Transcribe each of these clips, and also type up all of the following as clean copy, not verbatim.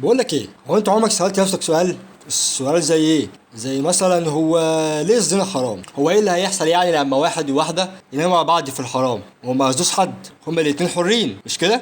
بقول لك ايه، هو انت عمرك سألت نفسك السؤال زي ايه؟ زي مثلا هو ليه الزنا حرام؟ هو ايه اللي هيحصل يعني لما واحد وواحدة يناموا مع بعض في الحرام وما قصدوش حد؟ هما الاتنين حرين مش كده؟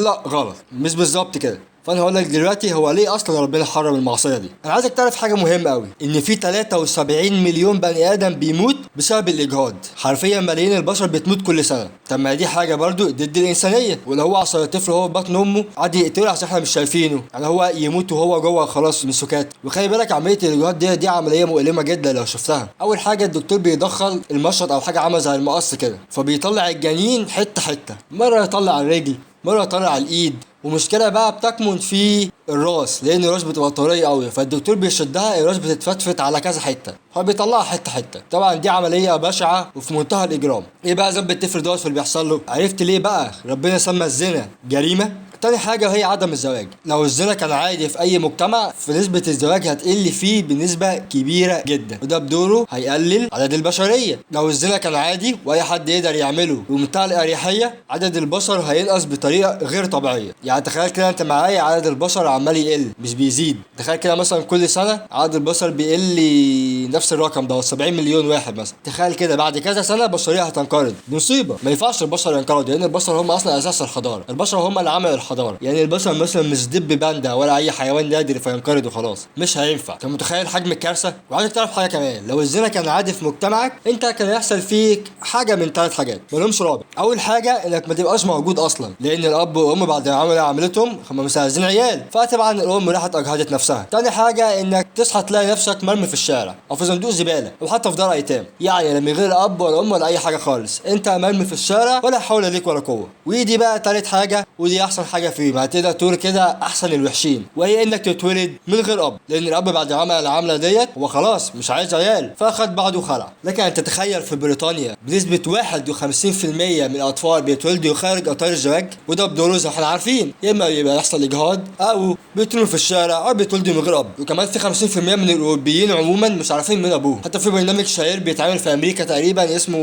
لا غلط، مش بالظبط كده. فانا هقول لك دلوقتي هو ليه اصلا ربنا حرم المعصيه دي. انا عايزك تعرف حاجه مهمه قوي، ان في 73 مليون بني ادم بيموت بسبب الاجهاض. حرفيا ملايين البشر بتموت كل سنه. طب ما دي حاجه برضو ضد الانسانيه، ولو هو عشان الطفل وهو في بطن امه عادي يقتله عشان احنا مش شايفينه، يعني هو يموت وهو جوه خلاص من سكات. وخلي بالك عمليه الاجهاض دي عمليه مؤلمه جدا لو شفتها. اول حاجه الدكتور بيدخل المشرط او حاجه عامله زي المقص كده، فبيطلع الجنين حته حته، مره يطلع الرجل مره يطلع الايد. ومشكلة بقى بتكمن في الراس، لان الراس بتبقى طريه قوي، فالدكتور بيشدها الراس بتتفتفت على كذا حته، فبيطلعها حته حته. طبعا دي عمليه بشعه وفي منتهى الاجرام. ايه بقى ذنب الطفل دوت في اللي بيحصل له؟ عرفت ليه بقى ربنا سمى الزنا جريمه؟ تاني حاجة هي عدم الزواج. لو الزنا كان عادي في أي مجتمع، فنسبة الزواج هتقل فيه بنسبة كبيرة جدا، وده بدوره هيقلل عدد البشرية. لو الزنا كان عادي وأي حد يقدر يعمله بمنتهى الأريحية، عدد البشر هينقص بطريقة غير طبيعية. يعني تخيل كده أنت معايا عدد البشر عمال يقل مش بيزيد. تخيل كده مثلا كل سنة عدد البشر بيقل نفس الرقم ده 70 مليون واحد مثلا. تخيل كده بعد كذا سنة البشرية هتنقرض. مصيبة. ما ينفعش البشر ينقرضوا، لأن البشر هم أصلا أساس الحضارة. البشر هم اللي عملوا الحضارة. يعني البشر مثلا مش دب باندا ولا اي حيوان نادر فينقرض وخلاص، مش هينفع. انت متخيل حجم الكارثه؟ وعايزك تعرف حاجه كمان، لو الزنا كان عادي في مجتمعك، انت كان هيحصل فيك حاجه من ثلاث حاجات مالهمش رابع. اول حاجه انك ما تبقاش موجود اصلا، لان الاب والام بعد ما عملوا عملتهم هم مش عايزين عيال، فطبعا الام راحت اجهضت نفسها. تاني حاجه انك تصحى تلاقي نفسك مرمي في الشارع او في صندوق زباله او حتى في دار ايتام، يعني من غير اب ولا ام ولا اي حاجه خالص، انت مرمي في الشارع ولا حول ليك ولا قوه. ودي بقى تالت حاجه، ودي احسن حاجه فيه، ما تقدر تقول كده احسن الوحشين، وهي انك تتولد من غير اب، لان الاب بعد ما عمل العمله ديت هو خلاص مش عايز عيال، فاخد بعضه وخلع. لكن انت تتخيل في بريطانيا بنسبه 51% من الاطفال بيتولدوا خارج اطار الزواج، وده بدوره زي ما احنا عارفين، يا اما يبقى يحصل اجهاض او بيتولدوا في الشارع او بيتولدوا من غير اب. وكمان في 50% من الاوروبيين عموما مش عارفين مين ابوه. حتى في برنامج شهير بيتعمل في امريكا تقريبا اسمه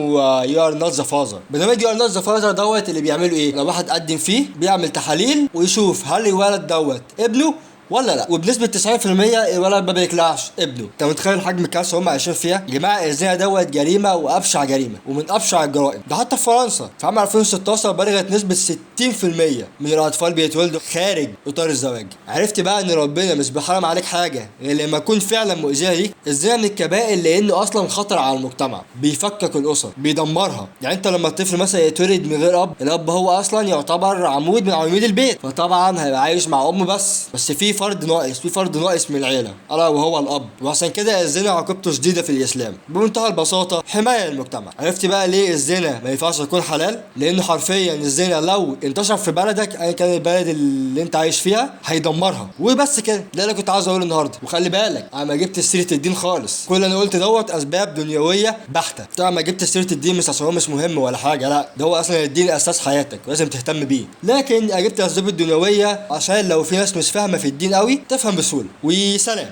يو ار نوت ذا فازر. برنامج يو ار نوت ذا فازر دوت اللي بيعملوا ايه، لو واحد قدم فيه بيعمل تحاليل ويشوف هل الولد دوت ابنه ولا لا، وبنسبة 90% الولد ما بيطلعش ابنه. انت متخيل حجم الكارثة هم عايشين فيها؟ يا جماعة الزنا دوت جريمة وابشع جريمة ومن ابشع الجرائم. ده حتى في فرنسا في عام 2016 بلغت نسبة 60% من الاطفال بيتولدوا خارج اطار الزواج. عرفت بقى ان ربنا مش بيحرم عليك حاجة غير لما يكون فعلا مؤذية ليك. الزنا من الكبائر لانه اصلا خطر على المجتمع، بيفكك الاسر، بيدمرها. يعني انت لما الطفل مثلا يتولد من غير اب، الاب هو اصلا يعتبر عمود من عواميد البيت، فطبعا هيبقى عايش مع امه بس في فرد ناقص من العيله، الا وهو الاب. وعشان كده الزنا عقوبته شديده في الاسلام بمنتهى البساطه، حمايه للمجتمع. عرفت بقى ليه الزنا ما ينفعش يكون حلال؟ لانه حرفيا الزنا لو انتشر في بلدك ايا كان البلد اللي انت عايش فيها هيدمرها. وبس كده، ده اللي كنت عاوز اقوله النهارده. وخلي بالك انا ما جبت سيره الدين خالص، كل اللي انا قلت دوت اسباب دنيويه بحته. طبعا ما جبت سيره الدين مش عشان هو مش مهم ولا حاجه، لا، ده هو اصلا الدين اساس حياتك ولازم تهتم بيه. لكن جبت الاسباب الدنيويه عشان لو في ناس مش فاهمه في الدين قوي تفهم بسهوله. وسلام.